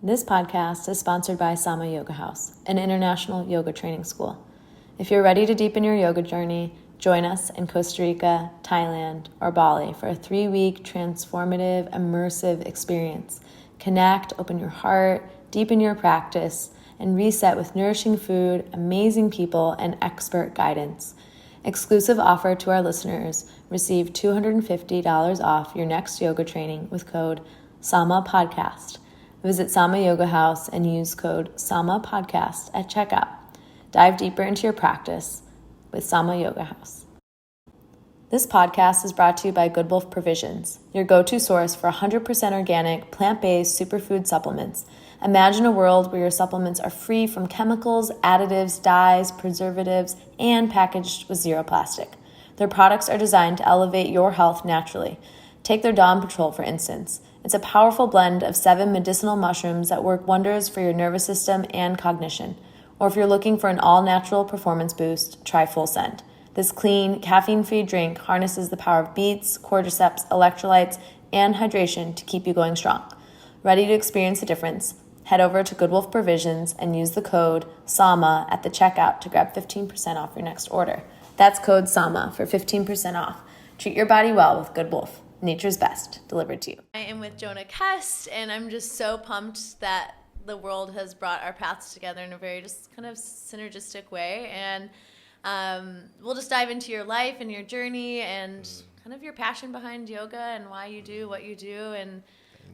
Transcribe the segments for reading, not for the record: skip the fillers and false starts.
This podcast is sponsored by Sama Yoga House, an international yoga training school. If you're ready to deepen your yoga journey, join us in Costa Rica, Thailand, or Bali for a 3-week transformative, immersive experience. Connect, open your heart, deepen your practice, and reset with nourishing food, amazing people, and expert guidance. Exclusive offer to our listeners. Receive $250 off your next yoga training with code SAMAPODCAST. Visit Sama Yoga House and use code SAMAPODCAST at checkout. Dive deeper into your practice with Sama Yoga House. This podcast is brought to you by Good Wolf Provisions, your go-to source for 100% organic, plant-based superfood supplements. Imagine a world where your supplements are free from chemicals, additives, dyes, preservatives, and packaged with zero plastic. Their products are designed to elevate your health naturally. Take their Dawn Patrol, for instance. It's a powerful blend of 7 medicinal mushrooms that work wonders for your nervous system and cognition. Or if you're looking for an all-natural performance boost, try Full Send. This clean, caffeine-free drink harnesses the power of beets, cordyceps, electrolytes, and hydration to keep you going strong. Ready to experience the difference? Head over to Good Wolf Provisions and use the code SAMA at the checkout to grab 15% off your next order. That's code SAMA for 15% off. Treat your body well with Good Wolf. Nature's best, delivered to you. I am with Jonah Kest, and I'm just so pumped that the world has brought our paths together in a very just kind of synergistic way. And we'll just dive into your life and your journey and kind of your passion behind yoga and why you do what you do. And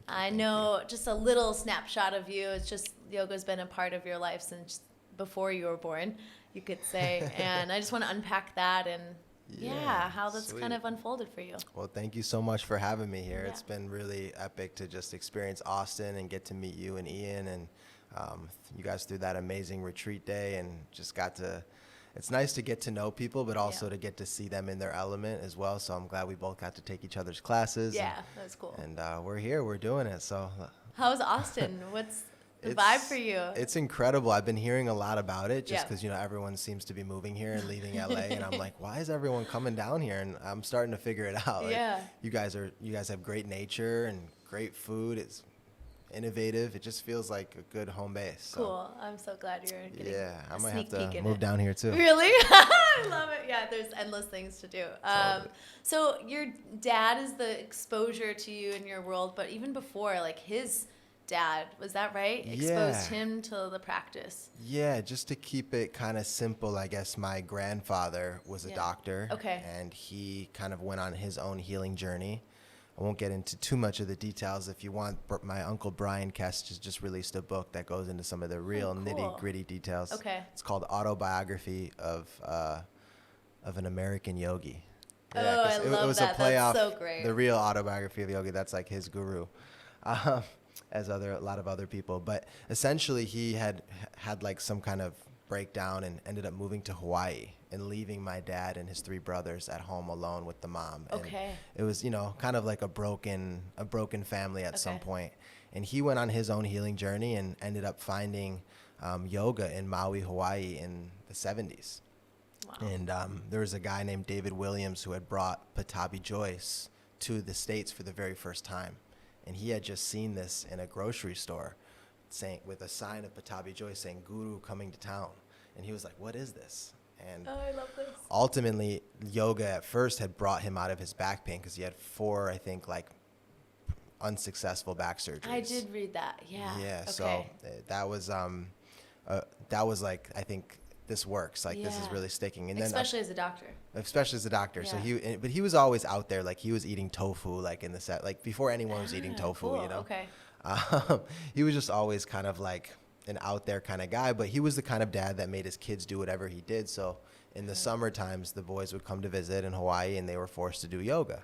I know just a little snapshot of you. It's just yoga's been a part of your life since before you were born, you could say. And I just want to unpack that and how that's kind of unfolded for you. Well, thank you so much for having me here. Yeah. It's been really epic to just experience Austin and get to meet you and Ian and you guys through that amazing retreat day, and just got to, it's nice to get to know people, but also to get to see them in their element as well. So I'm glad we both got to take each other's classes. Yeah, that's cool. And we're here, we're doing it. So how's Austin? What's the vibe for you? It's incredible. I've been hearing a lot about it just because, everyone seems to be moving here and leaving LA. And I'm like, why is everyone coming down here? And I'm starting to figure it out. Yeah. Like, you guys have great nature and great food. It's innovative. It just feels like a good home base. So. Cool. I'm so glad you're getting I might have to move down here too. Really? I love it. Yeah, there's endless things to do. So your dad is the exposure to you in your world, but even before, like his dad, was that right? Exposed him to the practice. Yeah, just to keep it kind of simple, I guess my grandfather was a doctor. Okay. And he kind of went on his own healing journey. I won't get into too much of the details. If you want, my uncle Bryan Kest has just released a book that goes into some of the real nitty-gritty details. Okay. It's called Autobiography of an American Yogi. I love it was that. A play That's off so great. the real autobiography of Yogi. That's like his guru, as a lot of other people. But essentially, he had like some kind of breakdown and ended up moving to Hawaii and leaving my dad and his 3 brothers at home alone with the mom. Okay. And it was, kind of like a broken family at some point. And he went on his own healing journey and ended up finding yoga in Maui, Hawaii in the 70s. Wow. And there was a guy named David Williams who had brought Patabi Joyce to the States for the very first time. And he had just seen this in a grocery store with a sign of Patabi Joyce saying, "Guru coming to town." And he was like, "What is this?" And I love this. ultimately, yoga at first had brought him out of his back pain because he had 4, I think, like unsuccessful back surgeries. I did read that. Yeah. Yeah. Okay. So that was like, I think this works. Like this is really sticking. And especially as a doctor. Especially as a doctor. Yeah. So but he was always out there. Like he was eating tofu, like in the set, like before anyone was eating tofu, cool. Okay. He was just always kind of like an out there kind of guy, but he was the kind of dad that made his kids do whatever he did. So in the summer times, the boys would come to visit in Hawaii and they were forced to do yoga.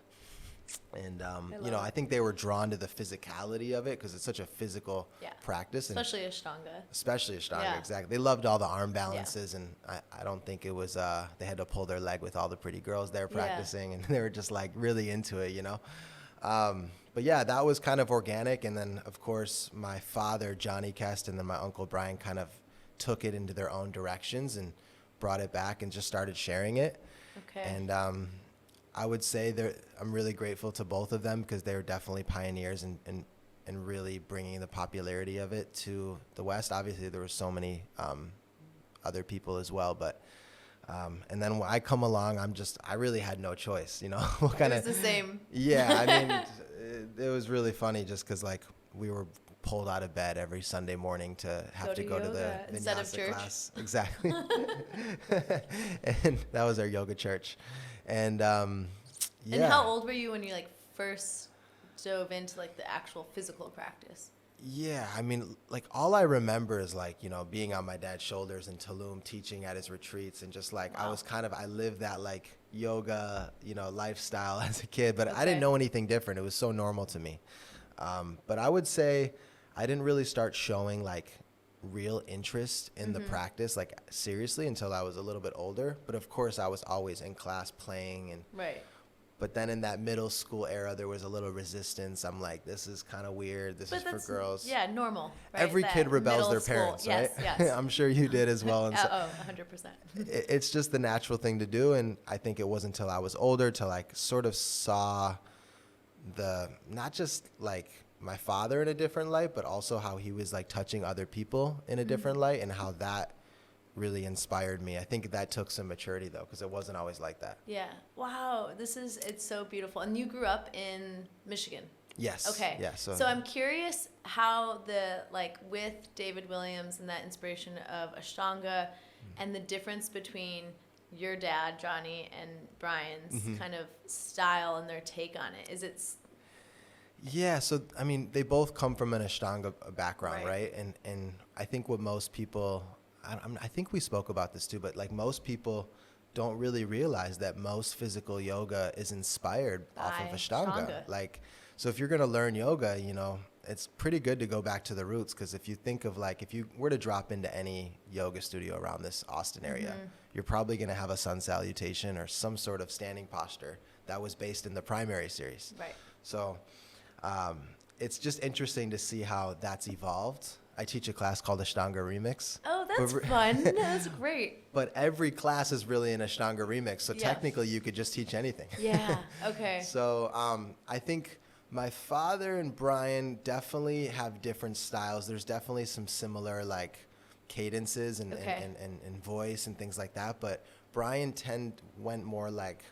And, I think they were drawn to the physicality of it because it's such a physical practice. Especially Ashtanga. Especially Ashtanga, exactly. They loved all the arm balances, and I don't think it was, they had to pull their leg with all the pretty girls there practicing, and they were just like really into it, But yeah, that was kind of organic. And then, of course, my father, Jonny Kest, and then my uncle Bryan kind of took it into their own directions and brought it back and just started sharing it. Okay. And I would say I'm really grateful to both of them because they were definitely pioneers and and really bringing the popularity of it to the West. Obviously, there were so many other people as well, but and then when I come along, I really had no choice, you know. What kind It was the same. Yeah, I mean, it was really funny just because like we were pulled out of bed every Sunday morning to have to go to the instead of Vinyasa church. class. Exactly. And that was our yoga church. And yeah. And how old were you when you like first dove into like the actual physical practice? Yeah, I mean, like all I remember is like, you know, being on my dad's shoulders in Tulum, teaching at his retreats, and just like Wow. I lived that like yoga, you know, lifestyle as a kid, but I Okay. didn't know anything different. It was so normal to me. But I would say I didn't really start showing like real interest in the practice, like seriously, until I was a little bit older. But of course, I was always in class playing and. Right. But then in that middle school era, there was a little resistance. I'm like, this is kind of weird. This is for girls. Yeah, normal. Right? Every That kid rebels their middle parents, school. right? Yes. I'm sure you did as well. And so 100%. it's just the natural thing to do. And I think it wasn't until I was older till I sort of saw not just like my father in a different light, but also how he was like touching other people in a different light, and how that really inspired me. I think that took some maturity though, because it wasn't always like that. Yeah. Wow. It's so beautiful. And you grew up in Michigan. Yes. Okay. Yeah. So I'm curious how with David Williams and that inspiration of Ashtanga and the difference between your dad, Jonny, and Bryan's kind of style and their take on it. Is it... Yeah, so I mean, they both come from an Ashtanga background, right? And I think what most people, I think we spoke about this too, but like most people don't really realize that most physical yoga is inspired off of Ashtanga. Like, so if you're going to learn yoga, you know, it's pretty good to go back to the roots, because if you think of like, if you were to drop into any yoga studio around this Austin area, you're probably going to have a sun salutation or some sort of standing posture that was based in the primary series. Right. So it's just interesting to see how that's evolved. I teach a class called Ashtanga Remix. Oh, that's fun. That's great. But every class is really an Ashtanga Remix, so technically you could just teach anything. Yeah, okay. So I think my father and Bryan definitely have different styles. There's definitely some similar like cadences and voice and things like that, but Bryan went more like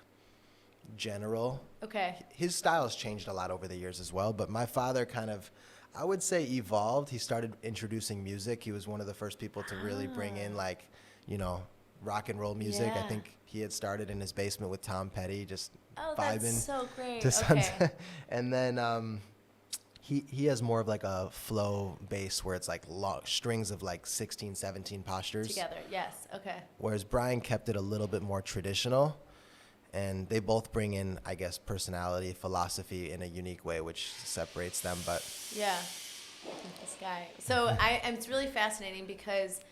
general. Okay. His style has changed a lot over the years as well, but my father kind of, I would say, evolved. He started introducing music. He was one of the first people to really bring in like, you know, rock and roll music. I think he had started in his basement with Tom Petty, just vibing that's so great. to sunset. And then he has more of like a flow bass where it's like strings of like 16, 17 postures. Together, yes, okay. Whereas Bryan kept it a little bit more traditional. And they both bring in, I guess, personality, philosophy in a unique way, which separates them. But yeah, this guy. So it's really fascinating because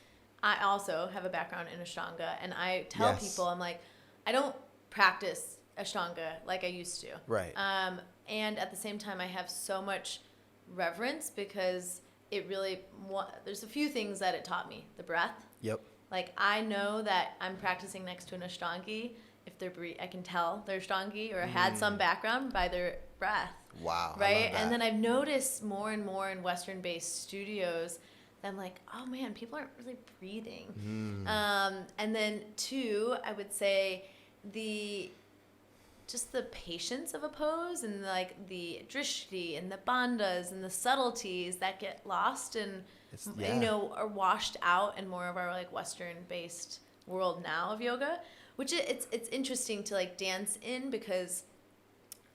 I also have a background in Ashtanga, and I tell people, I'm like, I don't practice Ashtanga like I used to. Right. And at the same time, I have so much reverence because it really, there's a few things that it taught me. The breath. Yep. Like, I know that I'm practicing next to an Ashtangi. If they're I can tell they're Ashtangi or had some background by their breath. Wow. Right? I love that. And then I've noticed more and more in Western-based studios that I'm like, oh man, people aren't really breathing. And then two, I would say just the patience of a pose and like the drishti and the bandhas and the subtleties that get lost and you know, are washed out in more of our like Western-based world now of yoga. Which it's interesting to like dance in, because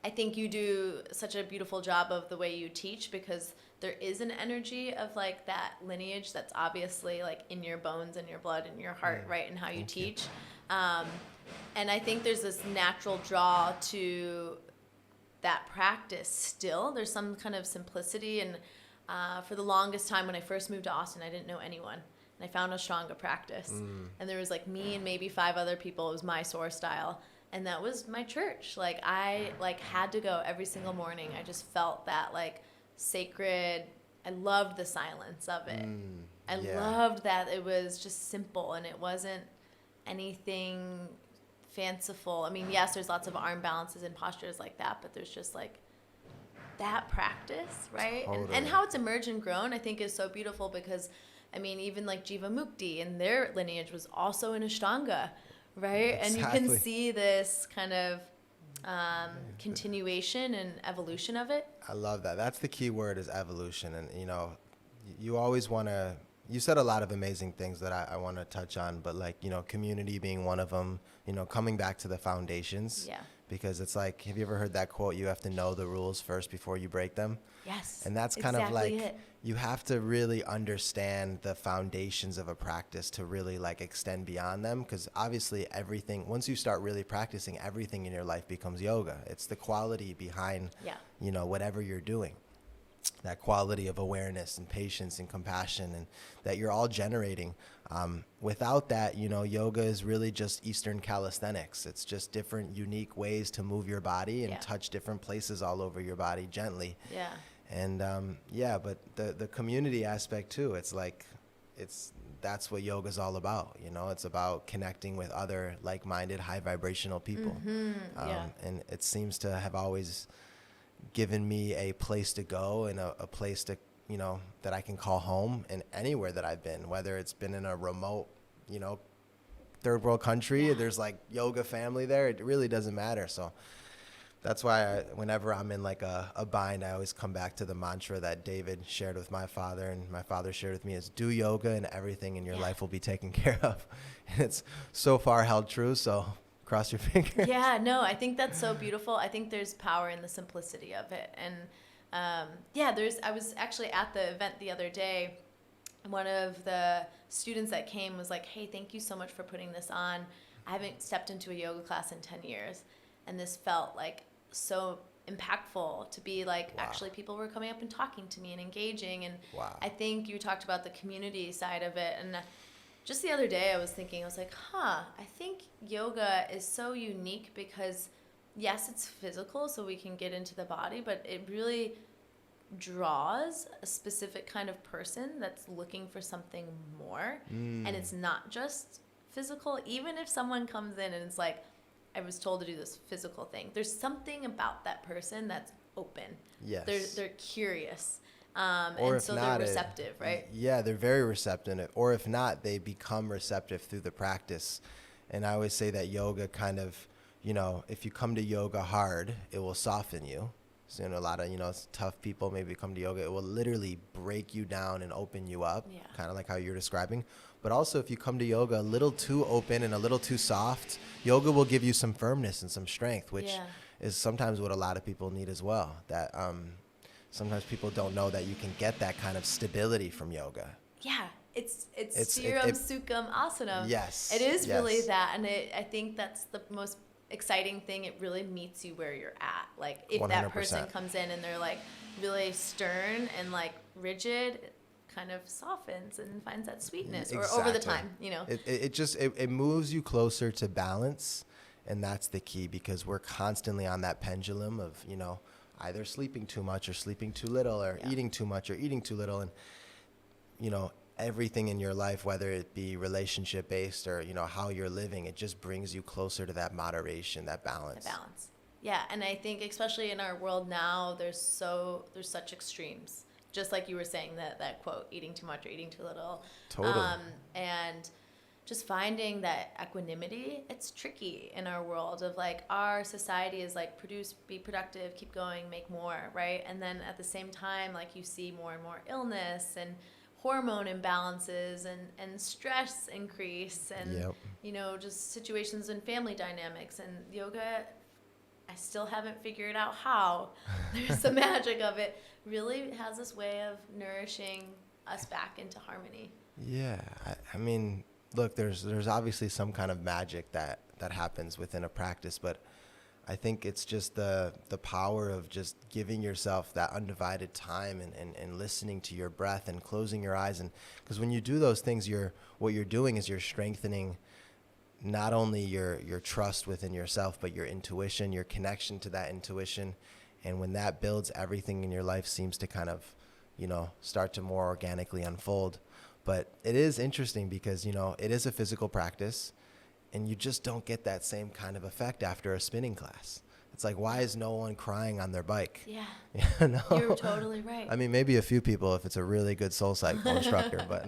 I think you do such a beautiful job of the way you teach, because there is an energy of like that lineage that's obviously like in your bones and your blood and your heart, right, and how you teach. And I think there's this natural draw to that practice still. There's some kind of simplicity, and for the longest time when I first moved to Austin, I didn't know anyone. And I found Ashtanga practice. And there was like me and maybe 5 other people. It was my soar style. And that was my church. Like I like had to go every single morning. I just felt that like sacred. I loved the silence of it. I loved that it was just simple and it wasn't anything fanciful. I mean, yes, there's lots of arm balances and postures like that, but there's just like that practice, right? Totally. And how it's emerged and grown, I think is so beautiful because, I mean, even like Jiva Mukti and their lineage was also in Ashtanga, right? Exactly. And you can see this kind of continuation and evolution of it. I love that. That's the key word, is evolution. And, you know, you always want to, you said a lot of amazing things that I want to touch on, but like, you know, community being one of them, you know, coming back to the foundations. Yeah. Because it's like, have you ever heard that quote, you have to know the rules first before you break them? Yes. And that's kind exactly of like, it. you have to really understand the foundations of a practice to really like extend beyond them. Because obviously everything, once you start really practicing, everything in your life becomes yoga. It's the quality behind, you know, whatever you're doing. That quality of awareness and patience and compassion, and that you're all generating. Without that, you know, yoga is really just Eastern calisthenics. It's just different, unique ways to move your body and touch different places all over your body gently. Yeah. And but the community aspect too. It's like, that's what yoga is all about. You know, it's about connecting with other like-minded, high vibrational people. And it seems to have always given me a place to go and a place to, you know, that I can call home, in anywhere that I've been, whether it's been in a remote, you know, third world country, there's like yoga family there. It really doesn't matter. So that's why whenever I'm in like a bind, I always come back to the mantra that David shared with my father and my father shared with me, is do yoga and everything in your life will be taken care of. And it's so far held true. So cross your fingers. Yeah, no, I think that's so beautiful. I think there's power in the simplicity of it. And I was actually at the event the other day. One of the students that came was like, hey, thank you so much for putting this on. I haven't stepped into a yoga class in 10 years. And this felt like so impactful to be like, actually people were coming up and talking to me and engaging. And I think you talked about the community side of it. And just the other day I was like, I think yoga is so unique because yes, it's physical, so we can get into the body, but it really draws a specific kind of person that's looking for something more. And it's not just physical. Even if someone comes in and it's like, I was told to do this physical thing, there's something about that person that's open. Yes. They're curious. Or and so they're receptive, right? Yeah, they're very receptive. Or if not, they become receptive through the practice. And I always say that yoga kind of, you know, if you come to yoga hard, it will soften you. So, you know, a lot of, you know, tough people maybe come to yoga, it will literally break you down and open you up, kind of like how you're describing. But also, if you come to yoga a little too open and a little too soft, yoga will give you some firmness and some strength, which is sometimes what a lot of people need as well. That sometimes people don't know that you can get that kind of stability from yoga. Yeah, it's Stiram Sukham Asana. Yes. It is really that, and I think that's the most exciting thing. It really meets you where you're at. Like if 100%. That person comes in and they're like really stern and like rigid, it kind of softens and finds that sweetness or over the time, you know. It moves you closer to balance, and that's the key, because we're constantly on that pendulum of, you know, either sleeping too much or sleeping too little, or eating too much or eating too little. And, you know, everything in your life, whether it be relationship based or, you know, how you're living, it just brings you closer to that moderation, that balance. Yeah. And I think especially in our world now, there's such extremes, just like you were saying, that quote, eating too much or eating too little. Totally. And just finding that equanimity, it's tricky in our world of like, our society is like produce, be productive, keep going, make more, right? And then at the same time, like you see more and more illness and hormone imbalances and stress increase and, you know, just situations in family dynamics. And yoga, I still haven't figured out how. There's the magic of it. Really has this way of nourishing us back into harmony. Yeah. I mean, look, there's obviously some kind of magic that happens within a practice, but I think it's just the power of just giving yourself that undivided time and listening to your breath and closing your eyes. And because when you do those things, what you're doing is you're strengthening not only your trust within yourself, but your intuition, your connection to that intuition. And when that builds, everything in your life seems to kind of, you know, start to more organically unfold. But it is interesting because, you know, it is a physical practice, and you just don't get that same kind of effect after a spinning class. It's like, why is no one crying on their bike? Yeah. You know? You're totally right. I mean, maybe a few people if it's a really good soul cycle instructor, but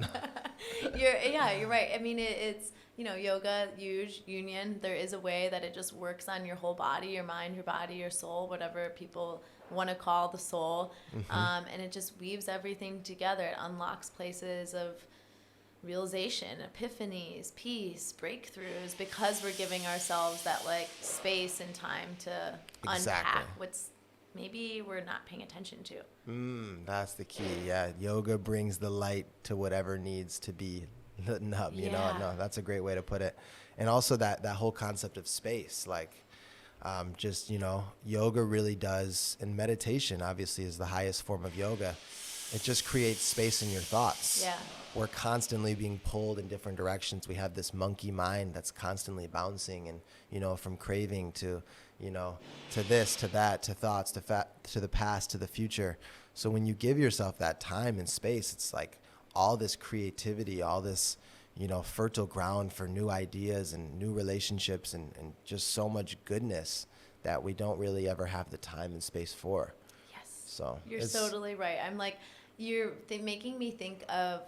you're right. I mean, it's, yoga, union, there is a way that it just works on your whole body, your mind, your body, your soul, whatever people want to call the soul. And it just weaves everything together. It unlocks places of realization, epiphanies, peace, breakthroughs, because we're giving ourselves that like space and time to unpack what's maybe we're not paying attention to. That's the key. Yeah, yoga brings the light to whatever needs to be lit up. You know, no, that's a great way to put it. And also that whole concept of space, like just, yoga really does, and meditation obviously is the highest form of yoga. It just creates space in your thoughts. Yeah. We're constantly being pulled in different directions. We have this monkey mind that's constantly bouncing and, from craving to, to this, to that, to thoughts, to the past, to the future. So when you give yourself that time and space, it's like all this creativity, all this, fertile ground for new ideas and new relationships and just so much goodness that we don't really ever have the time and space for. Yes. So you're totally right. I'm like, you're making me think of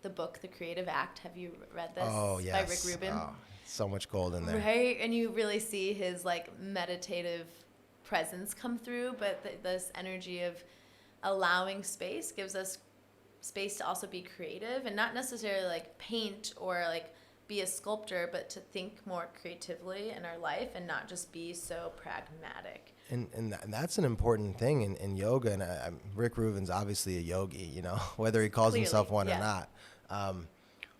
the book, The Creative Act. Have you read this? Oh, yes. By Rick Rubin. Oh, so much gold in there. Right? And you really see his like meditative presence come through, but this energy of allowing space gives us space to also be creative and not necessarily like paint or like be a sculptor, but to think more creatively in our life and not just be so pragmatic. And that's an important thing in yoga. And Rick Rubin's obviously a yogi, whether he calls himself one or not.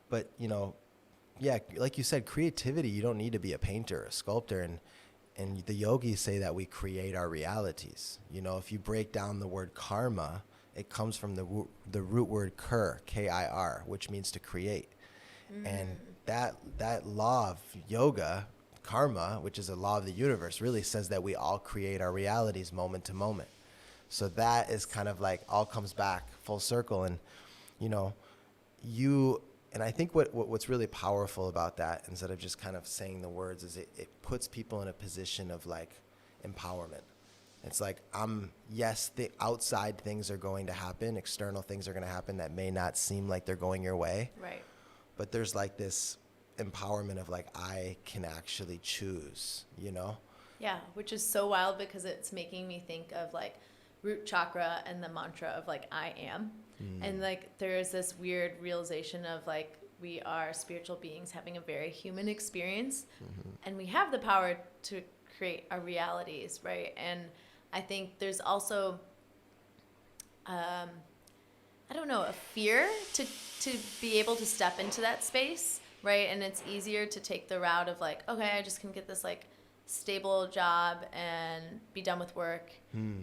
But, like you said, creativity, you don't need to be a painter, a sculptor. And the yogis say that we create our realities. If you break down the word karma, it comes from the root word kir, K-I-R, which means to create. And that law of yoga, karma, which is a law of the universe, really says that we all create our realities moment to moment. So that is kind of like all comes back full circle. And, and I think what's really powerful about that, instead of just kind of saying the words, is it puts people in a position of like empowerment. It's like, yes, the outside things are going to happen, external things are going to happen that may not seem like they're going your way. Right. But there's like this empowerment of like, I can actually choose, Yeah, which is so wild because it's making me think of like root chakra and the mantra of like, I am. And like, there's this weird realization of like, we are spiritual beings having a very human experience and we have the power to create our realities, right? And I think there's also, a fear to be able to step into that space, right? And it's easier to take the route of like, okay, I just can get this like stable job and be done with work,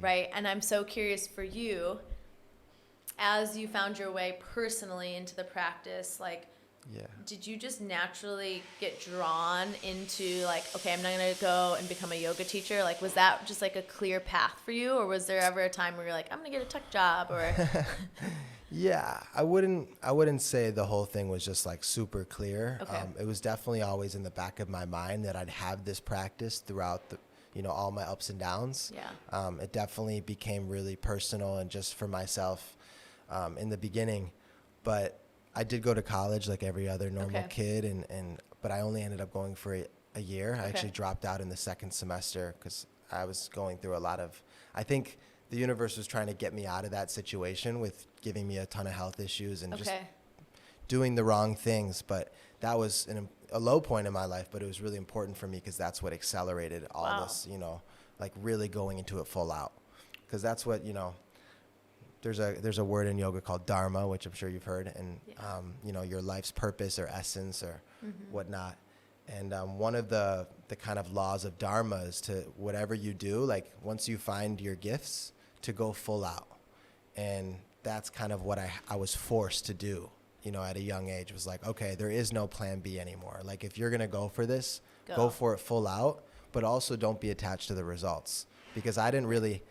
right? And I'm so curious for you, as you found your way personally into the practice, like, did you just naturally get drawn into like, okay, I'm not going to go and become a yoga teacher? Like, was that just like a clear path for you? Or was there ever a time where you're like, I'm going to get a tech job? Or Yeah, I wouldn't say the whole thing was just like super clear. Okay. It was definitely always in the back of my mind that I'd have this practice throughout all my ups and downs. Yeah. It definitely became really personal and just for myself in the beginning. But I did go to college like every other normal kid, but I only ended up going for a year. I actually dropped out in the second semester because I was going through I think the universe was trying to get me out of that situation with giving me a ton of health issues and just doing the wrong things. But that was a low point in my life, but it was really important for me because that's what accelerated all this, like really going into it full out. Because that's what, there's a word in yoga called dharma, which I'm sure you've heard, and your life's purpose or essence or whatnot. And one of the kind of laws of dharma is to whatever you do, like once you find your gifts, to go full out. And that's kind of what I was forced to do, at a young age. It was like, okay, there is no plan B anymore. Like if you're gonna go for this, go for it full out, but also don't be attached to the results. Because I'm really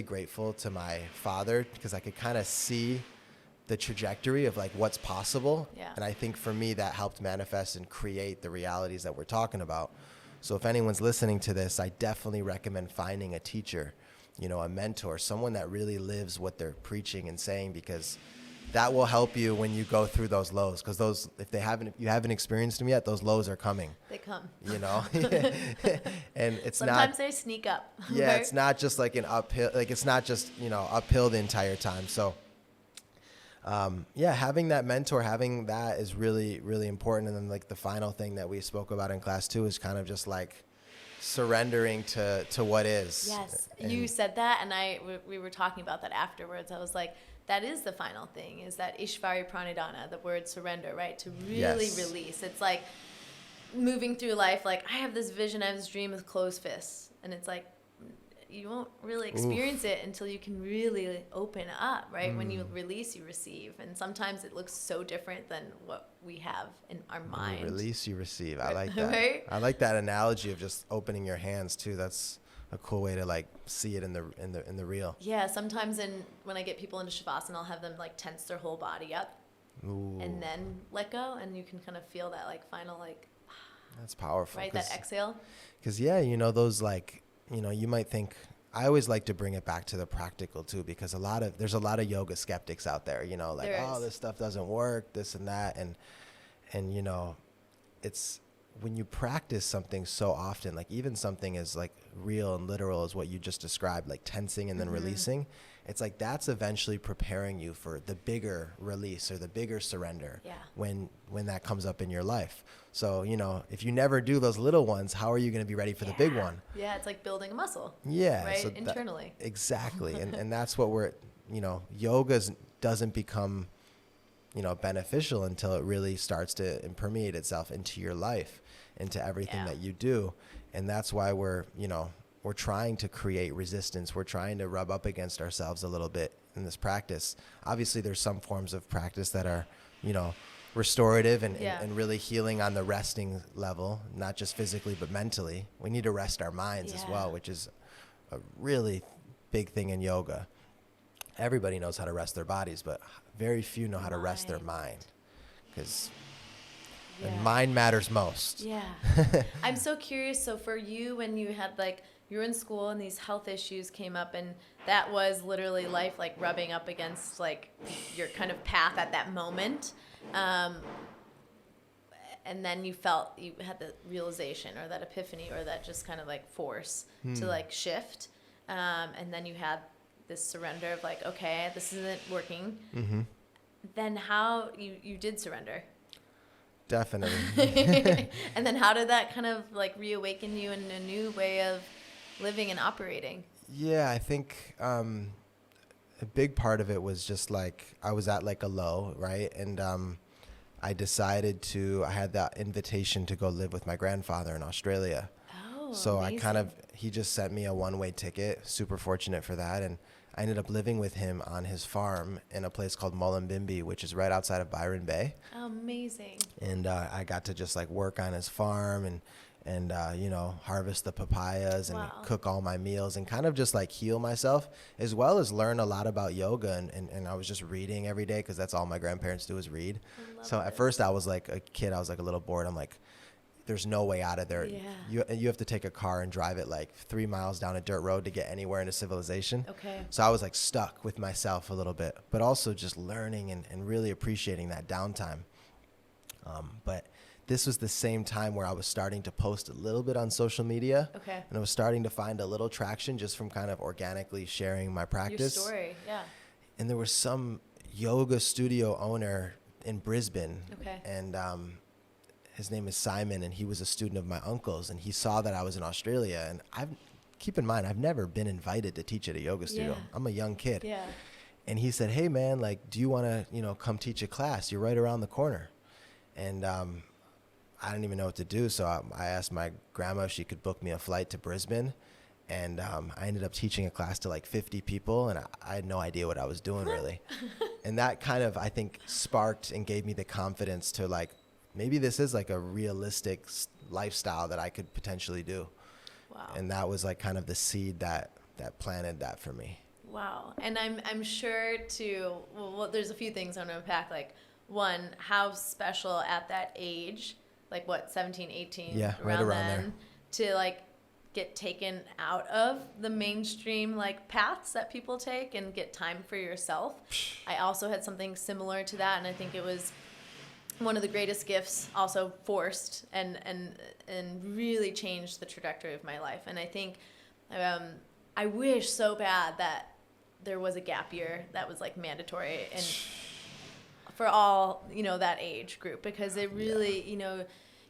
grateful to my father because I could kind of see the trajectory of like what's possible. Yeah. And I think for me that helped manifest and create the realities that we're talking about. So if anyone's listening to this, I definitely recommend finding a teacher, you know, a mentor, someone that really lives what they're preaching and saying, because that will help you when you go through those lows. Because those, if you haven't experienced them yet, those lows are coming. They come. You know, and it's sometimes they sneak up. Yeah, right? It's not just like an uphill. Like it's not just, you know, uphill the entire time. So, having that mentor, having that is really, really important. And then like the final thing that we spoke about in class too is kind of just like surrendering to what is. Yes, you said that, and we were talking about that afterwards. I was like, that is the final thing, is that Ishvari Pranidhana, the word surrender, right? To really release. It's like moving through life, like, I have this vision, I have this dream with closed fists. And it's like, you won't really experience it until you can really open up, right? When you release, you receive. And sometimes it looks so different than what we have in our mind. You release, you receive. I like that. Right? I like that analogy of just opening your hands too. That's a cool way to like see it in the real. Yeah, sometimes when I get people into Shavasana, I'll have them like tense their whole body up. Ooh. And then let go, and you can kind of feel that like final like that's powerful. Right, that exhale. Because you know, those like, you know, you might think, I always like to bring it back to the practical too, because there's a lot of yoga skeptics out there, you know, like, this stuff doesn't work, this and that, and you know, it's when you practice something so often, like even something as like real and literal as what you just described, like tensing and then releasing, it's like that's eventually preparing you for the bigger release or the bigger surrender when that comes up in your life. So, you know, if you never do those little ones, how are you going to be ready for the big one? Yeah, it's like building a muscle. Yeah. Right, so internally. Exactly. and that's what you know, yoga doesn't become, you know, beneficial until it really starts to permeate itself into your life, into everything that you do. And that's why we're trying to create resistance. We're trying to rub up against ourselves a little bit in this practice. Obviously, there's some forms of practice that are, you know, restorative and really healing on the resting level, not just physically, but mentally. We need to rest our minds as well, which is a really big thing in yoga. Everybody knows how to rest their bodies, but very few know how to rest their mind, because mind matters most. Yeah. I'm so curious. So for you, when you had you were in school and these health issues came up, and that was literally life like rubbing up against like your kind of path at that moment. And then you had the realization or that epiphany or that just kind of like force to like shift. And then you had this surrender of like, okay, this isn't working. Then how you did surrender? Definitely. And then how did that kind of like reawaken you in a new way of living and operating? Yeah, I think a big part of it was just like I was at like a low, right? And I had that invitation to go live with my grandfather in Australia. Oh, so amazing. He just sent me a one-way ticket, super fortunate for that. And I ended up living with him on his farm in a place called Mullumbimby, which is right outside of Byron Bay. Oh, amazing. And I got to just like work on his farm and you know, harvest the papayas and cook all my meals and kind of just like heal myself, as well as learn a lot about yoga. And I was just reading every day, because that's all my grandparents do is read. So at first I was like a kid, I was like a little bored. I'm like, there's no way out of there. You have to take a car and drive it like 3 miles down a dirt road to get anywhere into civilization. Okay. So I was like stuck with myself a little bit, but also just learning and really appreciating that downtime. But this was the same time where I was starting to post a little bit on social media. Okay. And I was starting to find a little traction just from kind of organically sharing my practice. Your story, yeah. And there was some yoga studio owner in Brisbane. Okay. And his name is Simon, and he was a student of my uncle's, and he saw that I was in Australia. And keep in mind, I've never been invited to teach at a yoga studio. Yeah. I'm a young kid. Yeah. And he said, hey man, like, do you want to, you know, come teach a class? You're right around the corner. And I didn't even know what to do. So I asked my grandma if she could book me a flight to Brisbane. And I ended up teaching a class to like 50 people, and I had no idea what I was doing really. And that kind of, I think, sparked and gave me the confidence to like, maybe this is like a realistic lifestyle that I could potentially do. Wow. And that was like kind of the seed that planted that for me. Wow. And I'm sure too, well, there's a few things I'm going to unpack. Like, one, how special at that age, like what, 17, 18, Yeah, right around there. to like get taken out of the mainstream like paths that people take and get time for yourself. I also had something similar to that, and I think it was one of the greatest gifts, also forced and really changed the trajectory of my life. And I think I wish so bad that there was a gap year that was like mandatory and for all, you know, that age group, because it really, you know,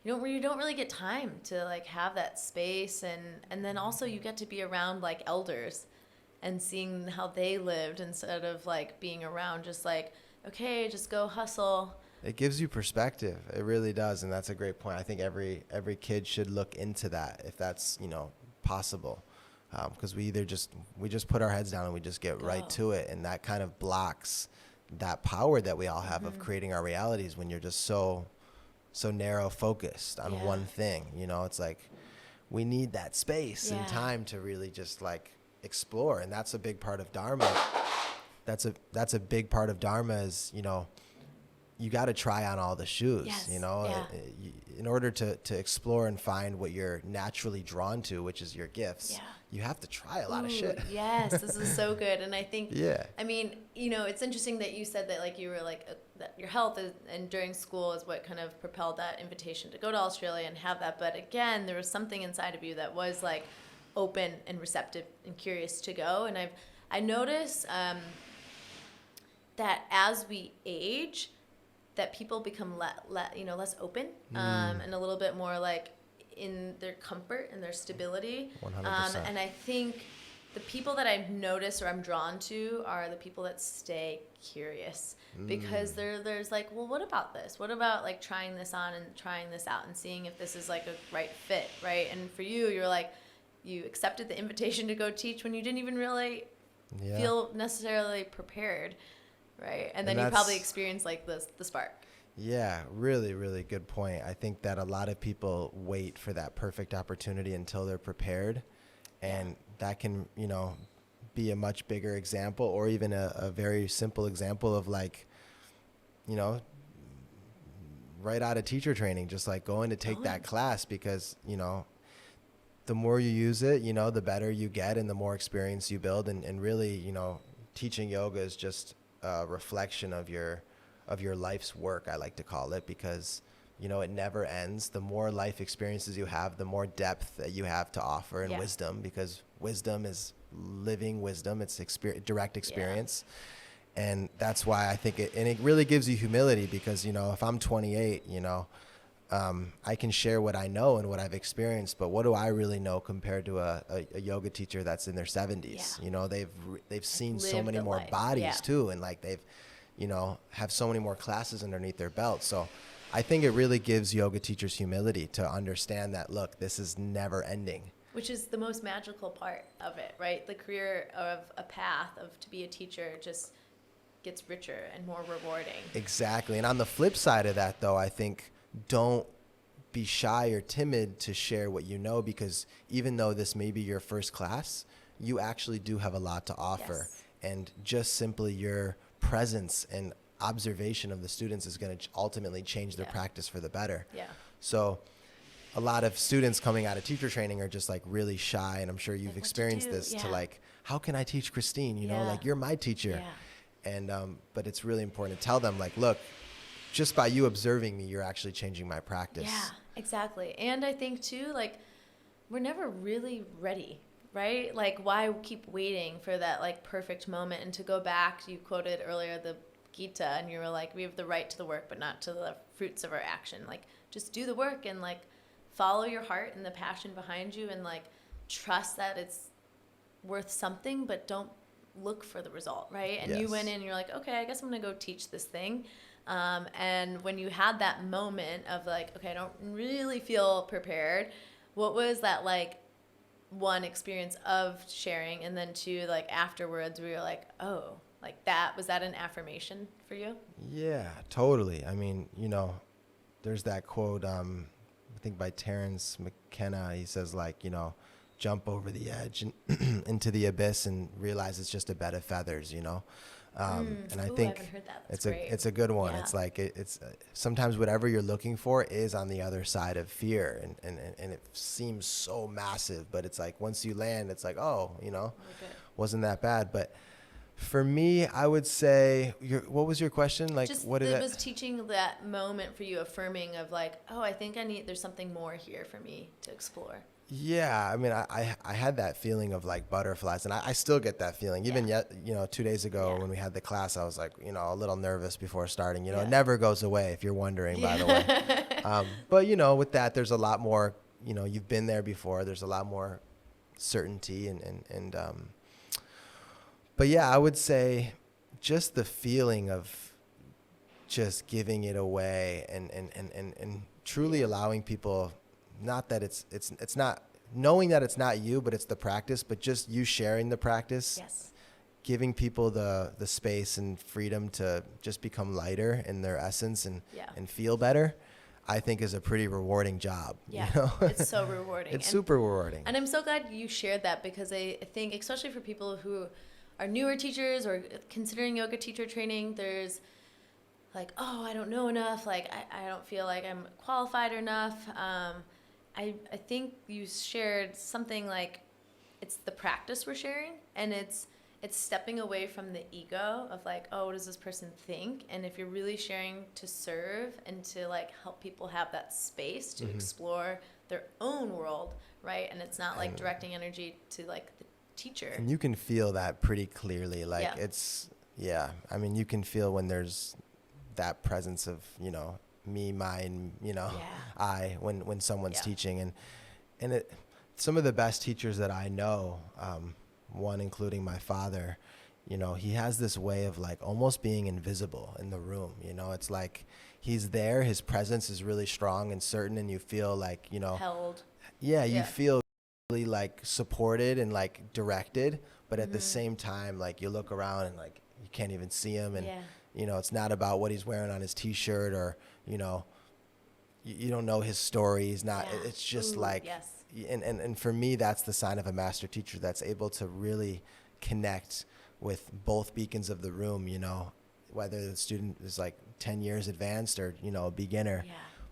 you don't really get time to like have that space, and then also you get to be around like elders and seeing how they lived instead of like being around just like, okay, just go hustle. It gives you perspective. It really does, and that's a great point. I think every kid should look into that if that's, you know, possible, because we just put our heads down and we just get right to it, and that kind of blocks that power that we all have of creating our realities when you're just so narrow focused on one thing. You know, it's like we need that space and time to really just like explore, and that's a big part of Dharma. That's a big part of Dharma is, you know, you got to try on all the shoes, you know, in order to explore and find what you're naturally drawn to, which is your gifts. You have to try a lot of shit. Yes, this is so good. And I think, I mean, you know, it's interesting that you said that like you were like, that your health and during school is what kind of propelled that invitation to go to Australia and have that. But again, there was something inside of you that was like open and receptive and curious to go. And I notice that as we age, that people become less open and a little bit more like in their comfort and their stability. 100%. And I think the people that I've noticed or I'm drawn to are the people that stay curious, because there's like, well, what about this? What about like trying this on and trying this out and seeing if this is like a right fit, right? And for you, you're like, you accepted the invitation to go teach when you didn't even really feel necessarily prepared. Right. And then you probably experience like the spark. Yeah, really, really good point. I think that a lot of people wait for that perfect opportunity until they're prepared. And that can, you know, be a much bigger example, or even a very simple example of like, you know, right out of teacher training, just like going to take that class, because, you know, the more you use it, you know, the better you get and the more experience you build. And really, you know, teaching yoga is just reflection of your life's work, I like to call it, because, you know, it never ends. The more life experiences you have, the more depth that you have to offer, and wisdom, because wisdom is living wisdom. It's direct experience. And that's why I think it really gives you humility, because, you know, if I'm 28, you know, I can share what I know and what I've experienced, but what do I really know compared to a yoga teacher that's in their 70s? You know, they've seen so many more bodies too, and like they've, you know, have so many more classes underneath their belt. So I think it really gives yoga teachers humility to understand that, look, this is never ending. Which is the most magical part of it, right? The career of a path of to be a teacher just gets richer and more rewarding. Exactly. And on the flip side of that, though, I think don't be shy or timid to share what you know, because even though this may be your first class, you actually do have a lot to offer. And just simply your presence and observation of the students is going to ultimately change their practice for the better. So a lot of students coming out of teacher training are just like really shy, and I'm sure you've experienced this, to like, how can I teach Christine? You know, like, you're my teacher. And but it's really important to tell them, like, look, just by you observing me, you're actually changing my practice. Yeah, exactly. And I think too, like, we're never really ready, right? Like, why keep waiting for that like perfect moment? And to go back, you quoted earlier the Gita, and you were like, we have the right to the work, but not to the fruits of our action. Like, just do the work and like follow your heart and the passion behind you, and like trust that it's worth something, but don't look for the result, right? And you went in and you're like, okay, I guess I'm gonna go teach this thing. And when you had that moment of like, okay, I don't really feel prepared, what was that like one experience of sharing, and then two, like afterwards where you're like, oh, like was that an affirmation for you? Yeah, totally. I mean, you know, there's that quote, I think by Terrence McKenna. He says, like, you know, jump over the edge and into the abyss and realize it's just a bed of feathers, you know. And I Ooh, think I haven't heard that. it's a good one. Yeah. It's like it's sometimes whatever you're looking for is on the other side of fear, and it seems so massive, but it's like once you land, it's like, oh, wasn't that bad. But for me, I would say, what was your question? Like, just what did it that was teaching that moment for you, affirming of like, oh, I think there's something more here for me to explore. Yeah, I mean, I had that feeling of like butterflies, and I still get that feeling. Even yet, 2 days ago when we had the class, I was like, a little nervous before starting. It never goes away, if you're wondering, by the way. But with that, there's a lot more. You've been there before. There's a lot more certainty, and but yeah, I would say just the feeling of just giving it away and truly allowing people. Not that it's not knowing that it's not you, but it's the practice, but just you sharing the practice, giving people the space and freedom to just become lighter in their essence and feel better, I think is a pretty rewarding job. Yeah, it's so rewarding. It's super rewarding. And I'm so glad you shared that, because I think, especially for people who are newer teachers or considering yoga teacher training, there's like, oh, I don't know enough. Like, I don't feel like I'm qualified enough. I think you shared something like it's the practice we're sharing, and it's stepping away from the ego of like, oh, what does this person think? And if you're really sharing to serve and to like help people have that space to explore their own world, right? And it's not like directing energy to like the teacher. And you can feel that pretty clearly. Like I mean, you can feel when there's that presence of, me, mine, I, when someone's teaching, and some of the best teachers that I know, one including my father, he has this way of like almost being invisible in the room. It's like he's there, his presence is really strong and certain, and you feel like, held. Yeah, you feel really like supported and like directed, but at the same time, like you look around and like you can't even see him, and it's not about what he's wearing on his t-shirt, or you don't know his story. He's not. It's just and for me, that's the sign of a master teacher that's able to really connect with both beacons of the room, whether the student is like 10 years advanced or a beginner,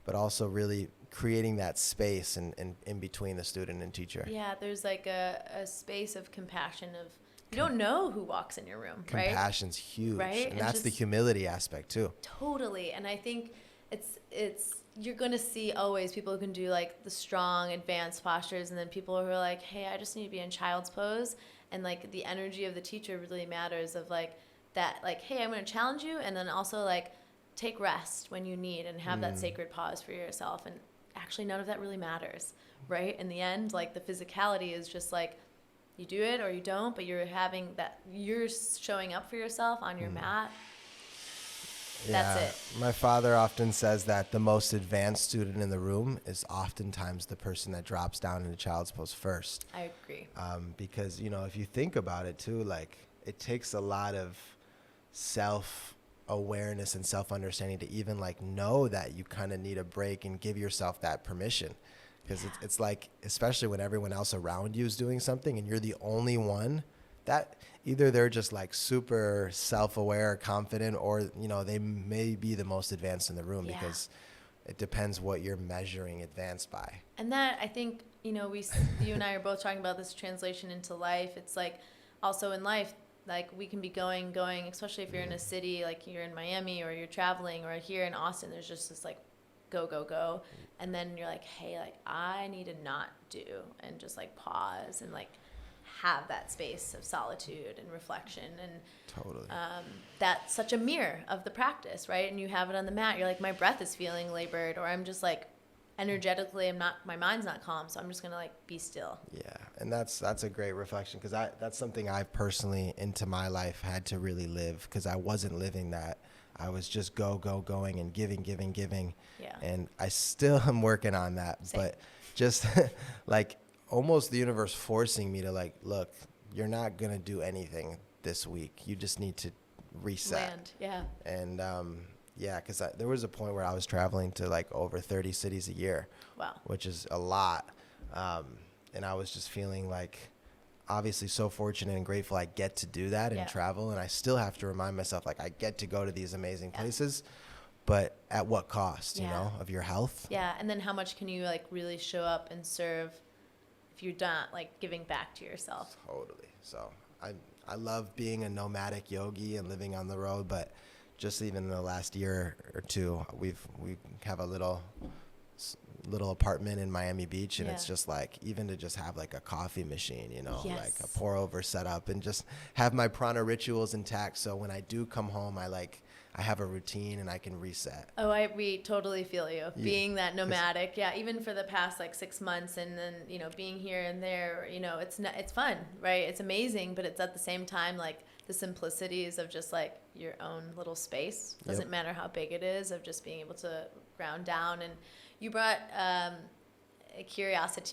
but also really creating that space in between the student and teacher. There's like a space of compassion of, you don't know who walks in your room, right? Compassion's huge, right? And that's the humility aspect too. Totally. And I think it's you're going to see always people who can do like the strong advanced postures, and then people who are like, hey, I just need to be in child's pose, and like the energy of the teacher really matters, of like that, like, hey, I'm going to challenge you, and then also like take rest when you need, and have that sacred pause for yourself. And actually none of that really matters, right? In the end, like the physicality is just like, you do it or you don't, but you're having that, you're showing up for yourself on your mat. That's it. My father often says that the most advanced student in the room is oftentimes the person that drops down into child's pose first. I agree. Because, if you think about it too, like it takes a lot of self-awareness and self-understanding to even like know that you kind of need a break and give yourself that permission. Because it's like, especially when everyone else around you is doing something and you're the only one, that either they're just like super self-aware, confident, or, they may be the most advanced in the room, because it depends what you're measuring advanced by. And that, I think, you and I are both talking about this translation into life. It's like also in life, like we can be going, especially if you're in a city, like you're in Miami or you're traveling, or here in Austin, there's just this like go. And then you're like, hey, like I need to not do, and just like pause and like have that space of solitude and reflection. And totally, that's such a mirror of the practice, right? And you have it on the mat. You're like, my breath is feeling labored, or I'm just like energetically, my mind's not calm, so I'm just gonna like be still. Yeah, and that's a great reflection, because that's something I personally into my life had to really live, because I wasn't living that. I was just going and giving. Yeah. And I still am working on that. Same. But just like almost the universe forcing me to like, look, you're not going to do anything this week. You just need to reset. Land. Yeah. And because there was a point where I was traveling to like over 30 cities a year. Wow. Which is a lot. And I was just feeling like obviously so fortunate and grateful I get to do that and travel. And I still have to remind myself, like, I get to go to these amazing places, but at what cost, you know, of your health? Yeah. And then how much can you like really show up and serve if you're not like giving back to yourself? Totally. So I love being a nomadic yogi and living on the road, but just even in the last year or two, we have a little apartment in Miami Beach, and it's just like, even to just have like a coffee machine, you know, like a pour over setup, and just have my prana rituals intact. So when I do come home, I have a routine and I can reset. Oh, we totally feel you. Being that nomadic, even for the past like 6 months, and then, you know, being here and there, you know, it's fun, right? It's amazing, but it's at the same time like the simplicities of just like your own little space. Doesn't matter how big it is, of just being able to ground down. And you brought a curiosity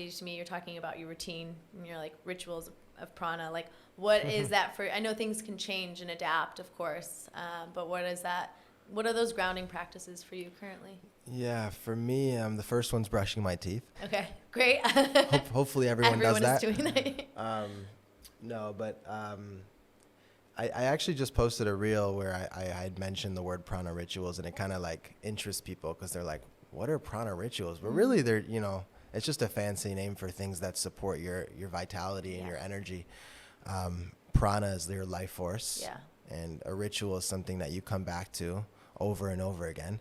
to me. You're talking about your routine and your like rituals of prana. Like, what is that for? I know things can change and adapt, of course, but what is that? What are those grounding practices for you currently? Yeah, for me, the first one's brushing my teeth. Okay, great. Hopefully everyone does that. Everyone is doing that. No, but I actually just posted a reel where I had mentioned the word prana rituals, and it kind of like interests people because they're like, what are prana rituals? But really, they're, you know, it's just a fancy name for things that support your vitality and your energy. Prana is your life force, and a ritual is something that you come back to over and over again.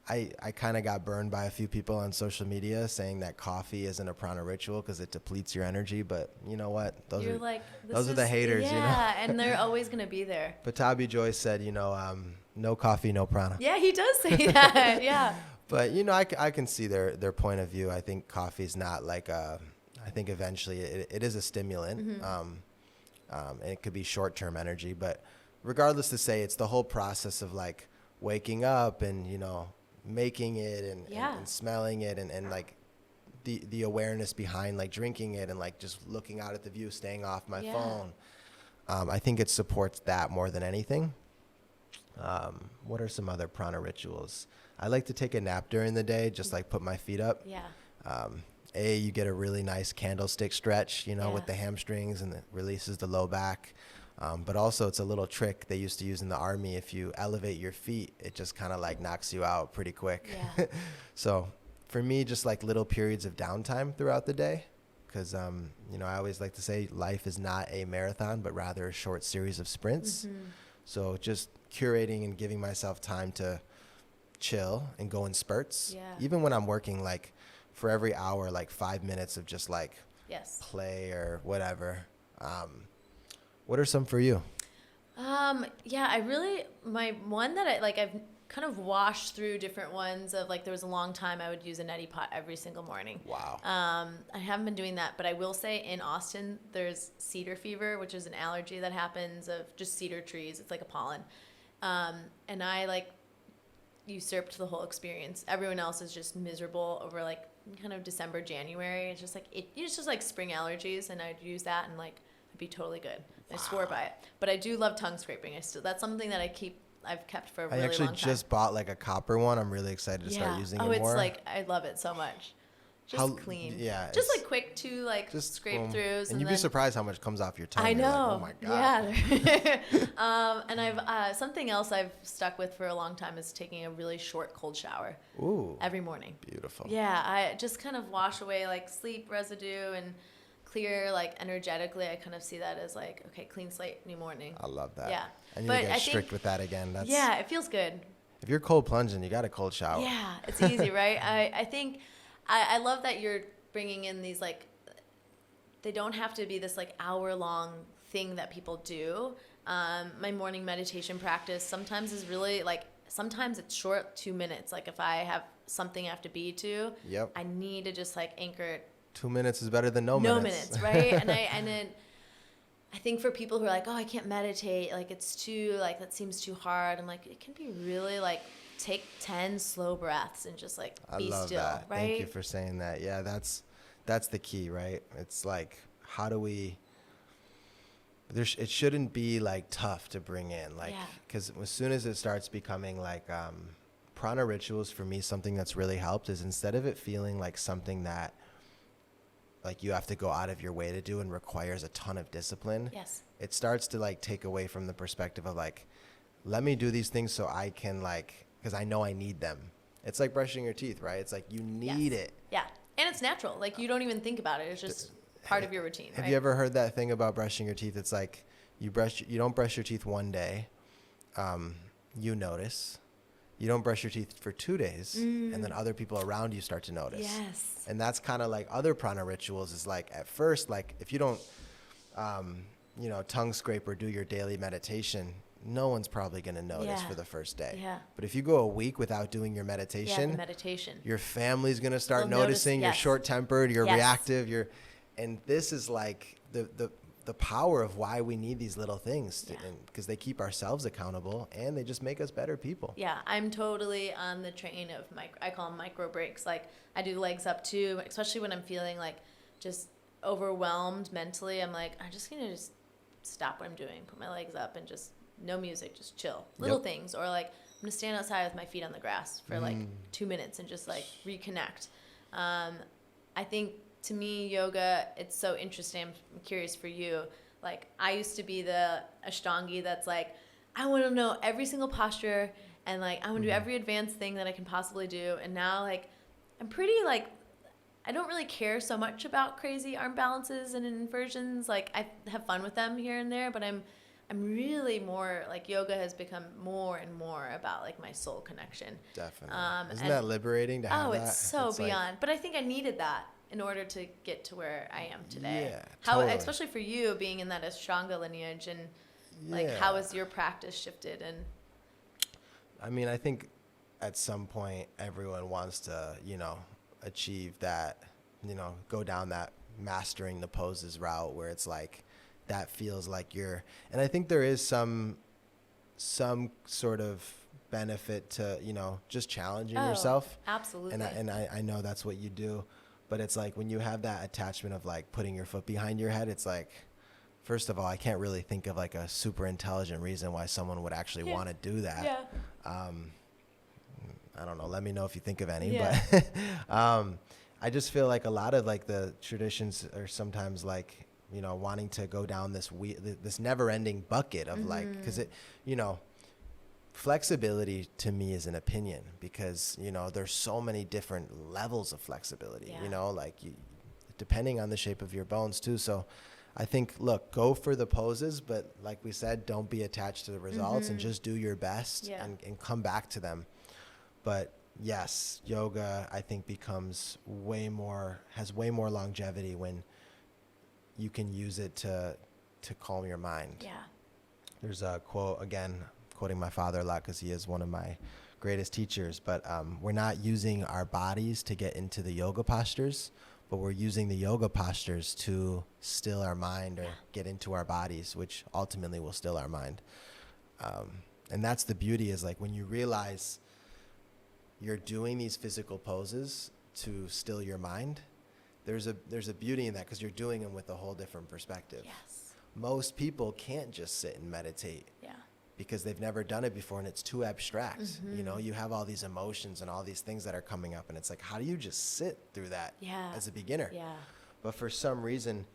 I kind of got burned by a few people on social media saying that coffee isn't a prana ritual because it depletes your energy. But you know what? Those are the haters, you know? Yeah, and they're always going to be there. Patabi Joyce said, you know, no coffee, no prana. Yeah, he does say that, yeah. But, you know, I can see their point of view. I think coffee's not like I think eventually it is a stimulant. And it could be short-term energy. But regardless to say, it's the whole process of like waking up and, you know, making it and smelling it and like the awareness behind like drinking it and like just looking out at the view, staying off my phone. I think it supports that more than anything. What are some other prana rituals? I like to take a nap during the day, just like put my feet up. You get a really nice candlestick stretch, you know, with the hamstrings, and it releases the low back. But also it's a little trick they used to use in the army. If you elevate your feet, it just kind of like knocks you out pretty quick. So for me, just like little periods of downtime throughout the day, because, you know, I always like to say life is not a marathon, but rather a short series of sprints. So just curating and giving myself time to chill and go in spurts. Even when I'm working, like for every hour, like 5 minutes of just like play or whatever. What are some for you? My one that I've kind of washed through different ones of like, there was a long time I would use a neti pot every single morning. Wow. I haven't been doing that, but I will say in Austin, there's cedar fever, which is an allergy that happens of just cedar trees. It's like a pollen. And I like usurped the whole experience. Everyone else is just miserable over like kind of December, January. It's just like, it's just like spring allergies, and I'd use that and like, I'd be totally good. I swore by it. But I do love tongue scraping. That's something that I've kept for a really long time. I actually just bought like a copper one. I'm really excited to start using it more. It's like, I love it so much. Just clean. Yeah. Just like quick to like just scrape throughs. And you'd be surprised how much comes off your tongue. I know. Like, oh my God. Yeah. And I've, something else I've stuck with for a long time is taking a really short cold shower. Ooh. Every morning. Beautiful. Yeah. I just kind of wash away like sleep residue and clear, like energetically. I kind of see that as like, okay, clean slate, new morning. I love that. Yeah. I need to get strict with that again. Yeah, it feels good. If you're cold plunging, you got a cold shower. Yeah, it's easy, right? I think I love that you're bringing in these like, they don't have to be this like hour-long thing that people do. My morning meditation practice sometimes is really like, sometimes it's short, 2 minutes. Like if I have something I have to be to, I need to just like anchor it. 2 minutes is better than no minutes. No minutes, right? and then I think for people who are like, oh, I can't meditate, like it's too, like that seems too hard. I'm like, it can be really like, take 10 slow breaths and just like be still, that. Right? Thank you for saying that. Yeah, that's the key, right? It's like, how do we, it shouldn't be like tough to bring in, like, because as soon as it starts becoming like, prana rituals for me, something that's really helped is instead of it feeling like something that like you have to go out of your way to do and requires a ton of discipline, Yes. it starts to like take away from the perspective of like, let me do these things so I can like, because I know I need them. It's like brushing your teeth, right? It's like you need it. Yeah. And it's natural. Like you don't even think about it. It's just part of your routine, right? Have you ever heard that thing about brushing your teeth? It's like you don't brush your teeth one day, you notice. You don't brush your teeth for 2 days, and then other people around you start to notice. Yes. And that's kind of like other prana rituals is like at first, like if you don't, tongue scrape or do your daily meditation, no one's probably going to notice for the first day. Yeah. But if you go a week without doing your meditation, your family's going to start noticing you're short-tempered, you're reactive, and this is like the power of why we need these little things because they keep ourselves accountable and they just make us better people. Yeah, I'm totally on the train of I call them micro breaks. Like I do legs up too, especially when I'm feeling like just overwhelmed mentally. I'm like, I'm just gonna just stop what I'm doing, put my legs up, and just no music, just chill. Little things, or like I'm gonna stand outside with my feet on the grass for like 2 minutes and just like reconnect. I think. To me, yoga, it's so interesting. I'm curious for you. Like, I used to be the Ashtangi that's like, I want to know every single posture and, like, I want to do every advanced thing that I can possibly do. And now, like, I'm pretty, like, I don't really care so much about crazy arm balances and inversions. Like, I have fun with them here and there, but I'm really more, like, yoga has become more and more about, like, my soul connection. Definitely. Isn't that liberating to have that? Oh, it's so beyond. Like, but I think I needed that in order to get to where I am today. Yeah, how, totally. especially for you being in that Ashtanga lineage, and like how has your practice shifted? And I mean, I think at some point everyone wants to, achieve that, go down that mastering the poses route where it's like that feels like and I think there is some sort of benefit to, just challenging yourself. Absolutely. And I know that's what you do. But it's like when you have that attachment of like putting your foot behind your head, it's like, first of all, I can't really think of like a super intelligent reason why someone would actually want to do that. Yeah. I don't know. Let me know if you think of any. But I just feel like a lot of like the traditions are sometimes like, wanting to go down this never-ending bucket of like, because it, flexibility to me is an opinion because, there's so many different levels of flexibility, depending on the shape of your bones too. So I think, look, go for the poses, but like we said, don't be attached to the results and just do your best and come back to them. But yes, yoga, I think has way more longevity when you can use it to calm your mind. Yeah. There's a quote, again, quoting my father a lot because he is one of my greatest teachers, but we're not using our bodies to get into the yoga postures, but we're using the yoga postures to still our mind or get into our bodies, which ultimately will still our mind. And that's the beauty is like when you realize you're doing these physical poses to still your mind, there's a beauty in that because you're doing them with a whole different perspective. Yes. Most people can't just sit and meditate. Yeah. Because they've never done it before and it's too abstract. You have all these emotions and all these things that are coming up and it's like, how do you just sit through that as a beginner? Yeah. But for some reason,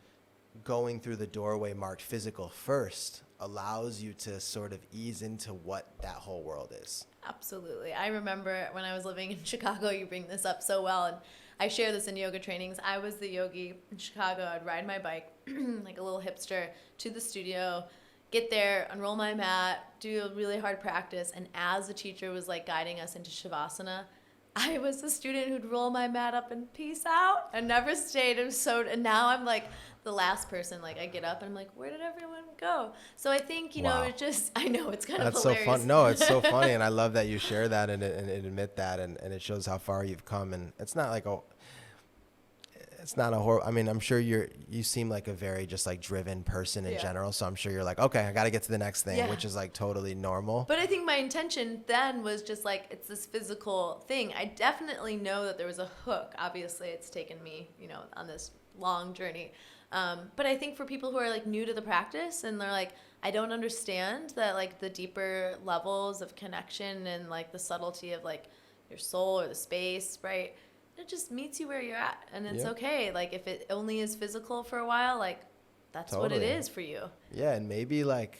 going through the doorway marked physical first allows you to sort of ease into what that whole world is. Absolutely. I remember when I was living in Chicago, you bring this up so well, and I share this in yoga trainings. I was the yogi in Chicago. I'd ride my bike like a little hipster to the studio, get there, unroll my mat, do a really hard practice, and as the teacher was like guiding us into Shavasana, I was the student who'd roll my mat up and peace out and never stayed. And now I'm like the last person. Like I get up and I'm like, where did everyone go? So I think, I know it's kind of hilarious. That's so fun. No, it's so funny. And I love that you share that and admit that. And it shows how far you've come. And it's not like it's not a horror. I mean, I'm sure you seem like a very just like driven person in general. So I'm sure you're like, okay, I got to get to the next thing, which is like totally normal. But I think my intention then was just like, it's this physical thing. I definitely know that there was a hook. Obviously it's taken me, on this long journey. But I think for people who are like new to the practice and they're like, I don't understand that like the deeper levels of connection and like the subtlety of like your soul or the space, right? it just meets you where you're at, and it's okay. Like if it only is physical for a while, like that's what it is for you. Yeah, and maybe like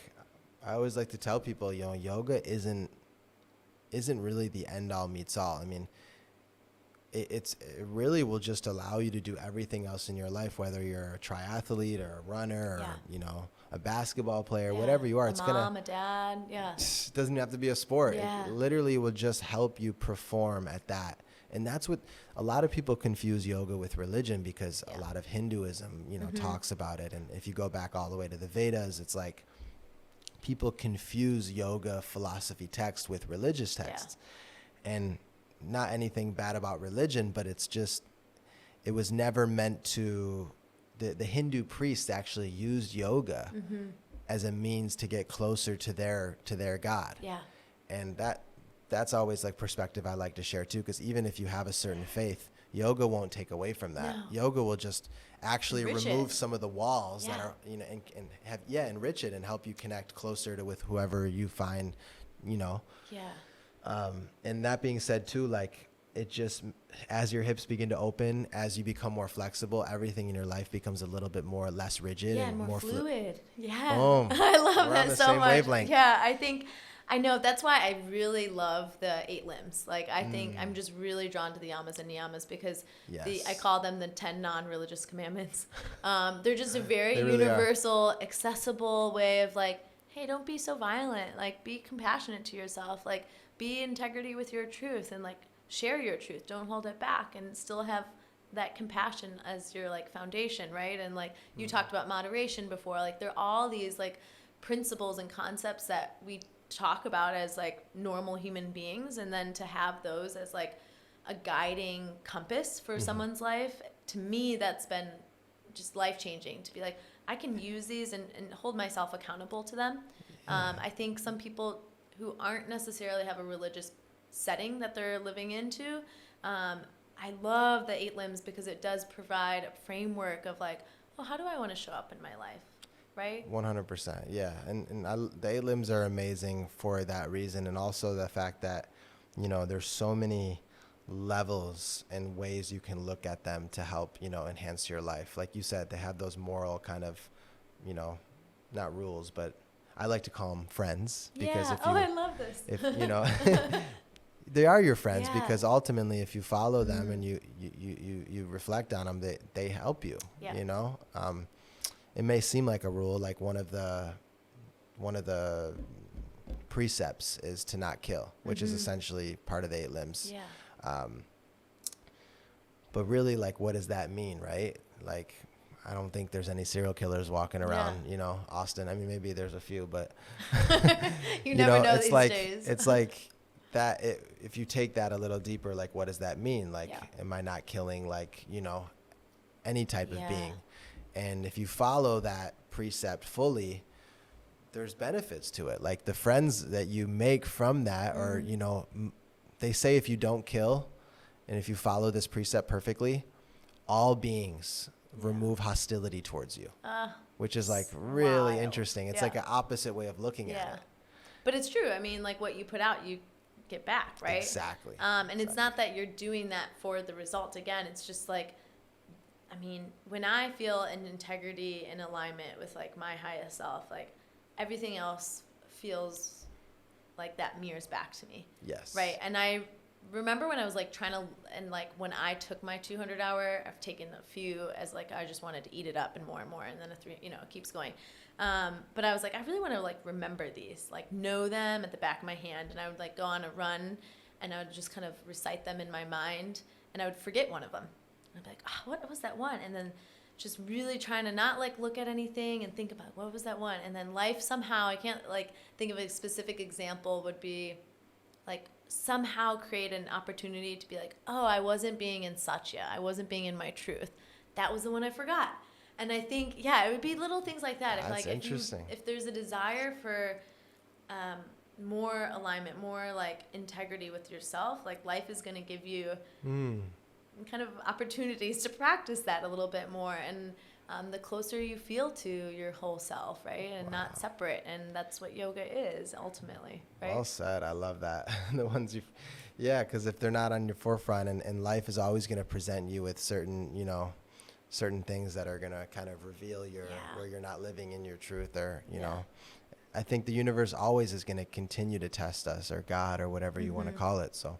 I always like to tell people, you know, yoga isn't really the end all meets all. I mean, it really will just allow you to do everything else in your life, whether you're a triathlete or a runner or, you know, a basketball player, whatever you are. A mom, a dad, It doesn't have to be a sport. Yeah. It literally will just help you perform at that. And that's what a lot of people confuse yoga with religion, because a lot of Hinduism, you know, talks about it. And if you go back all the way to the Vedas, it's like people confuse yoga philosophy text with religious texts. And not anything bad about religion, but it's just, it was never meant to, the Hindu priests actually used yoga as a means to get closer to their God. Yeah. And that's always like perspective I like to share too, because even if you have a certain faith, yoga won't take away from that. No. Yoga will just actually remove some of the walls that are, you know, and have, enrich it and help you connect closer to with whoever you find, you know. Yeah. And that being said too, like it just, as your hips begin to open, as you become more flexible, everything in your life becomes a little bit less rigid and more fluid. Yeah. Boom. I love We're that on the so same much. Wavelength. Yeah, I know that's why I really love the 8 limbs. Like I think I'm just really drawn to the Yamas and Niyamas because I call them the 10 non-religious commandments. They're just a very universal, accessible way of like, hey, don't be so violent. Like be compassionate to yourself. Like be integrity with your truth and like share your truth. Don't hold it back and still have that compassion as your like foundation, right? And like you talked about moderation before. Like there are all these like principles and concepts that we talk about as like normal human beings, and then to have those as like a guiding compass for someone's life, to me that's been just life-changing, to be like I can use these and hold myself accountable to them. I think some people who aren't necessarily have a religious setting that they're living into, I love the 8 limbs because it does provide a framework of like, oh, how do I want to show up in my life? Right? 100%. Yeah. And the 8 limbs are amazing for that reason. And also the fact that, you know, there's so many levels and ways you can look at them to help, you know, enhance your life. Like you said, they have those moral kind of, you know, not rules, but I like to call them friends. Because if you, I love this. If, you know, they are your friends because ultimately if you follow them and you reflect on them, they help you, you know? It may seem like a rule, like one of the precepts is to not kill, which is essentially part of the 8 limbs. Yeah. But really, like, what does that mean, right? Like, I don't think there's any serial killers walking around, you know, Austin. I mean, maybe there's a few, but you never know it's these like, days. It's like that. If you take that a little deeper, like, what does that mean? Like, am I not killing, like, you know, any type of being? And if you follow that precept fully, there's benefits to it. Like the friends that you make from that, or, you know, they say if you don't kill and if you follow this precept perfectly, all beings remove hostility towards you, which is like really interesting. It's like an opposite way of looking at it. But it's true. I mean, like what you put out, you get back, right? Exactly. And it's not that you're doing that for the result. Again, it's just like, I mean, when I feel in integrity and alignment with like my highest self, like everything else feels like that mirrors back to me. Yes. Right. And I remember when I was like trying to, and like when I took my 200 hour, I've taken a few as like, I just wanted to eat it up and more, and then a 3, you know, it keeps going. But I was like, I really want to like remember these, like know them at the back of my hand. And I would like go on a run and I would just kind of recite them in my mind, and I would forget one of them. I'd be like, what was that one? And then just really trying to not like look at anything and think about what was that one. And then life somehow, I can't like think of a specific example, would be like somehow create an opportunity to be like, oh, I wasn't being in Satya. I wasn't being in my truth. That was the one I forgot. And I think, it would be little things like that. That's interesting. If there's a desire for more alignment, more like integrity with yourself, like life is going to give you kind of opportunities to practice that a little bit more. And the closer you feel to your whole self, right? And not separate. And that's what yoga is ultimately, right? Well said. I love that. The ones yeah, because if they're not on your forefront, and life is always going to present you with certain, certain things that are going to kind of reveal where you're not living in your truth, or, you know, I think the universe always is going to continue to test us, or God, or whatever you want to call it. So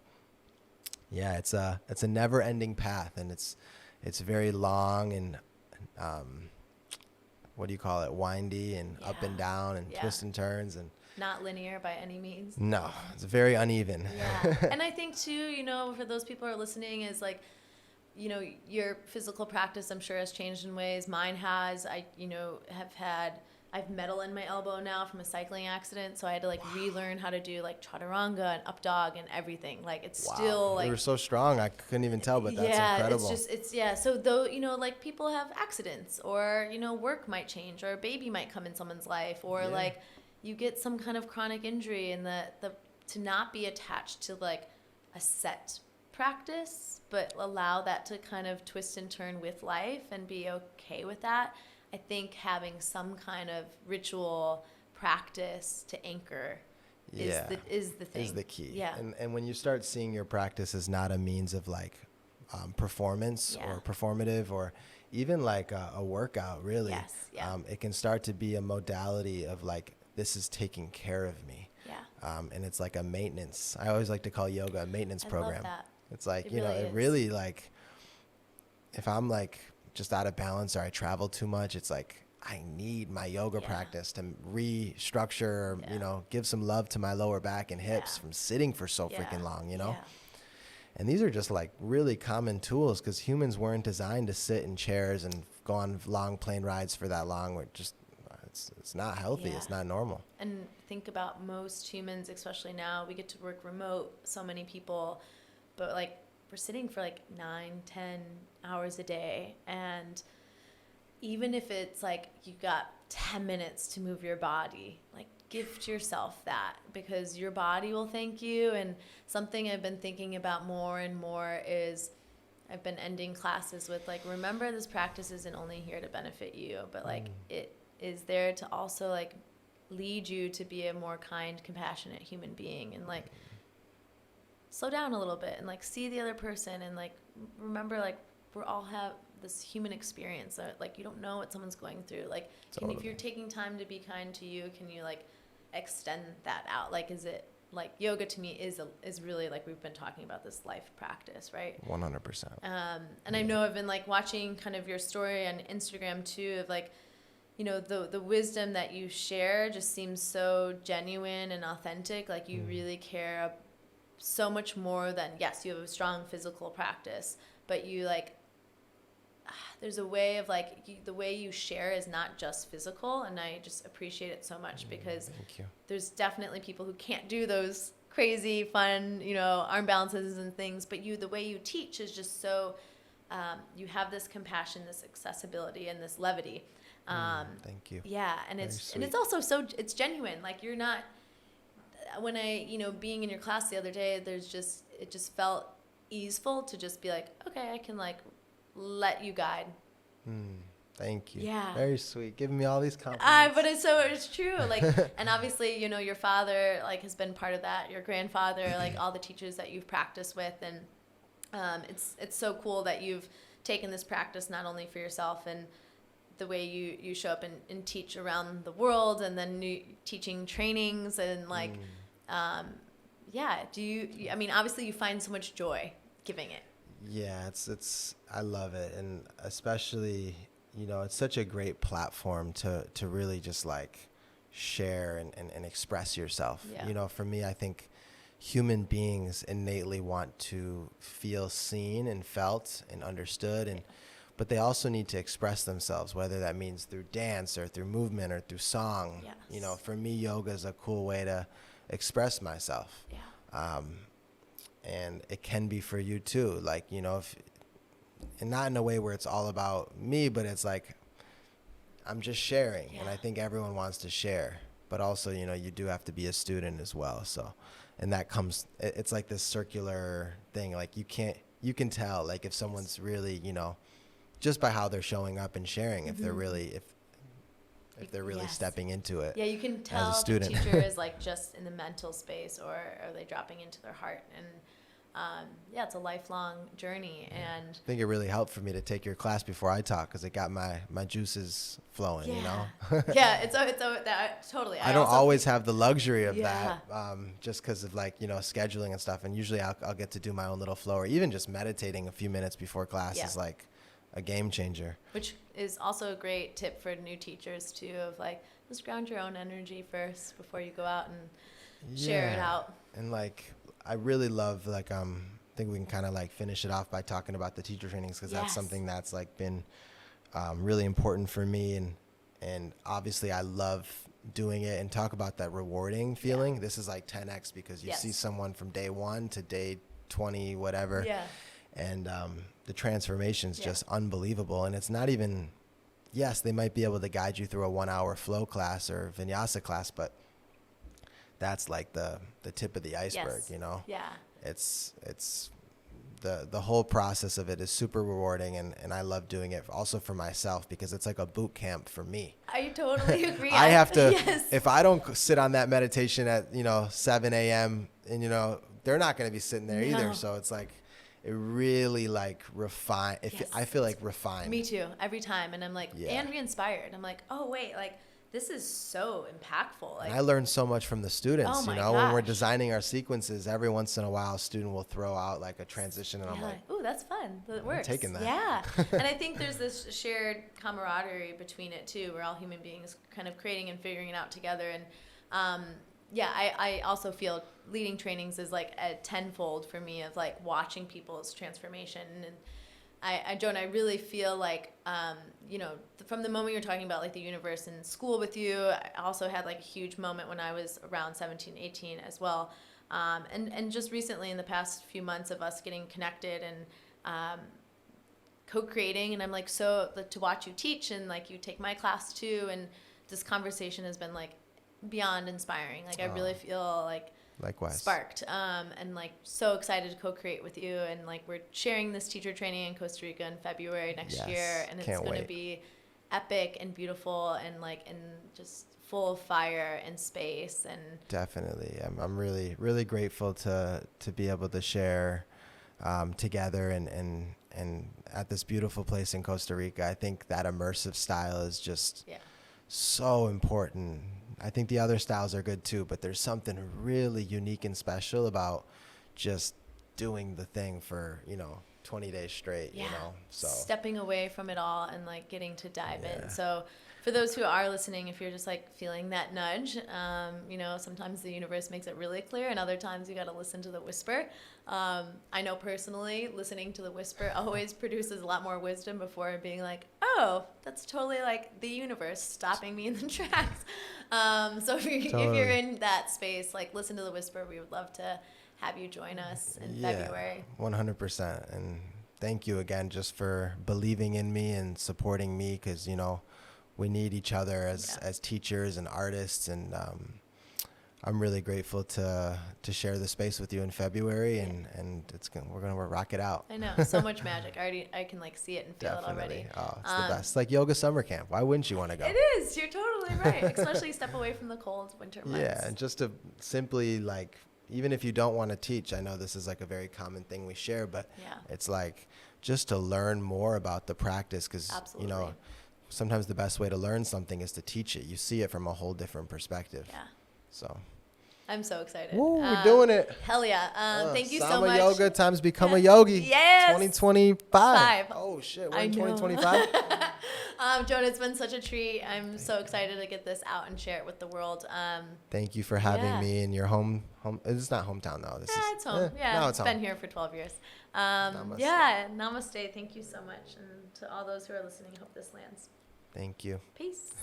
yeah, it's a never ending path, and it's very long and, what do you call it? Windy and up and down and twists and turns, and not linear by any means. No, it's very uneven. Yeah. And I think too, for those people who are listening, is like, your physical practice, I'm sure, has changed in ways. Mine has. I've metal in my elbow now from a cycling accident, so I had to relearn how to do chaturanga and up dog and everything. It's still you were so strong, I couldn't even tell, but that's incredible. So though people have accidents, or work might change, or a baby might come in someone's life, or you get some kind of chronic injury, and to not be attached to a set practice, but allow that to kind of twist and turn with life and be okay with that. I think having some kind of ritual practice to anchor is the thing. Is the key. Yeah. And when you start seeing your practice as not a means of performance or performative, or even a workout, really, it can start to be a modality of this is taking care of me. Yeah. And it's like a maintenance. I always like to call yoga a maintenance program. Love that. It's it really if I'm just out of balance, or I travel too much, it's I need my yoga practice to restructure, give some love to my lower back and hips from sitting for so freaking long, Yeah. And these are just really common tools, because humans weren't designed to sit in chairs and go on long plane rides for that long. We're just, it's not healthy. Yeah. It's not normal. And think about most humans, especially now, we get to work remote, so many people, but we're sitting for 9-10 hours a day, and even if it's you got 10 minutes to move your body, gift yourself that, because your body will thank you. And something I've been thinking about more and more is, I've been ending classes with remember, this practice isn't only here to benefit you, but it is there to also lead you to be a more kind, compassionate human being, and slow down a little bit and see the other person, and remember we all have this human experience, so you don't know what someone's going through. Totally. If you're taking time to be kind to you, can you extend that out? Is it yoga to me is really we've been talking about, this life practice, right? 100%. And I know I've been watching kind of your story on Instagram too, of the wisdom that you share just seems so genuine and authentic. You really care so much more than, yes, you have a strong physical practice, but you there's a way of the way you share is not just physical, and I just appreciate it so much, because there's definitely people who can't do those crazy fun arm balances and things, but the way you teach is just so you have this compassion, this accessibility, and this levity. Thank you. Yeah, and it's also it's genuine. You're not, when I being in your class the other day, it just felt easeful to just be okay, I can let you guide. Thank you. Yeah. Very sweet. Giving me all these compliments. But it's true. And obviously, your father has been part of that. Your grandfather, all the teachers that you've practiced with, and it's so cool that you've taken this practice not only for yourself and the way you show up and teach around the world, and then teaching trainings, and obviously you find so much joy giving it. Yeah, I love it, and especially, it's such a great platform to really just share and express yourself. Yeah. For me, I think human beings innately want to feel seen and felt and understood, but they also need to express themselves, whether that means through dance or through movement or through song. Yes. For me, yoga is a cool way to express myself. Yeah. And it can be for you too, and not in a way where it's all about me, but it's I'm just sharing. And I think everyone wants to share, but also, you do have to be a student as well. So, and that comes, it's this circular thing. You can tell, if someone's really, just by how they're showing up and sharing, if they're really, if they're really stepping into it. Yeah, you can tell as a student. the teacher is like just in the mental space, or are they dropping into their heart? And yeah, it's a lifelong journey. And I think it really helped for me to take your class before I taught, because it got my juices flowing, you know? Yeah, it's that, totally. I don't always have the luxury of Yeah. that, just because of like, you know, scheduling and stuff. And usually I'll get to do my own little flow, or even just meditating a few minutes before class is like a game changer. Which is also a great tip for new teachers too, of like, just ground your own energy first before you go out and share it out. And like, I really love, like, I think we can kind of like finish it off by talking about the teacher trainings, because that's something that's like been really important for me. And obviously I love doing it, and talk about that rewarding feeling. This is like 10x, because you see someone from day 1 to day 20, whatever. Yeah. And the transformation is just unbelievable. And it's not even, yes, they might be able to guide you through a 1-hour flow class or vinyasa class, but that's like the tip of the iceberg, you know? Yeah. It's the whole process of it is super rewarding, and I love doing it also for myself, because it's like a boot camp for me. I totally agree. I have to, if I don't sit on that meditation at, you know, 7 a.m. and, you know, they're not going to be sitting there either. So it's like, it really like refine. I feel like refined. Me too. Every time. And I'm like, and re-inspired. I'm like, oh wait, like this is so impactful. Like, and I learned so much from the students. Oh my you know, when we're designing our sequences, every once in a while, a student will throw out like a transition, and I'm like, "Ooh, that's fun. That works." I'm taking that. Yeah, and I think there's this shared camaraderie between it too. We're all human beings, kind of creating and figuring it out together. And I also feel leading trainings is like a tenfold for me of like watching people's transformation. And Jonah, I really feel like, you know, from the moment you're talking about like the universe in school with you, I also had like a huge moment when I was around 17, 18 as well. And just recently in the past few months of us getting connected and co-creating, and I'm like, so to watch you teach and like you take my class too, and this conversation has been like beyond inspiring. Like I really feel like likewise sparked, and like so excited to co-create with you. And like we're sharing this teacher training in Costa Rica in February next year, and it's going to be epic and beautiful and like in just full of fire and space. And definitely I'm really, really grateful to be able to share together and at this beautiful place in Costa Rica. I think that immersive style is just so important. I think the other styles are good too, but there's something really unique and special about just doing the thing for, 20 days straight, so stepping away from it all and like getting to dive in. So for those who are listening, if you're just like feeling that nudge, sometimes the universe makes it really clear, and other times you got to listen to the whisper. I know personally, listening to the whisper always produces a lot more wisdom before being like, oh, that's totally like the universe stopping me in the tracks. So if you're in that space, like listen to the whisper. We would love to have you join us in February. 100%. And thank you again just for believing in me and supporting me, because, we need each other as teachers and artists. And I'm really grateful to share the space with you in February, and we're gonna rock it out. I know, so much magic. I can like see it and feel it already. Oh, it's the best. It's like yoga summer camp. Why wouldn't you want to go? It is. You're totally right. Especially step away from the cold winter months. Yeah, and just to simply like, even if you don't want to teach, I know this is like a very common thing we share, but it's like just to learn more about the practice, because sometimes the best way to learn something is to teach it. You see it from a whole different perspective. Yeah. So I'm so excited. Woo, we're doing it. Hell yeah. Thank you so much. Yoga times become a yogi. Yes. 2025. Oh, shit. We're in 2025? Jonah, it's been such a treat. I'm so excited to get this out and share it with the world. Thank you for having me in your home. It's not hometown, though. It's home. Now it's home. Been here for 12 years. Namaste. Namaste. Thank you so much. And to all those who are listening, hope this lands. Thank you. Peace.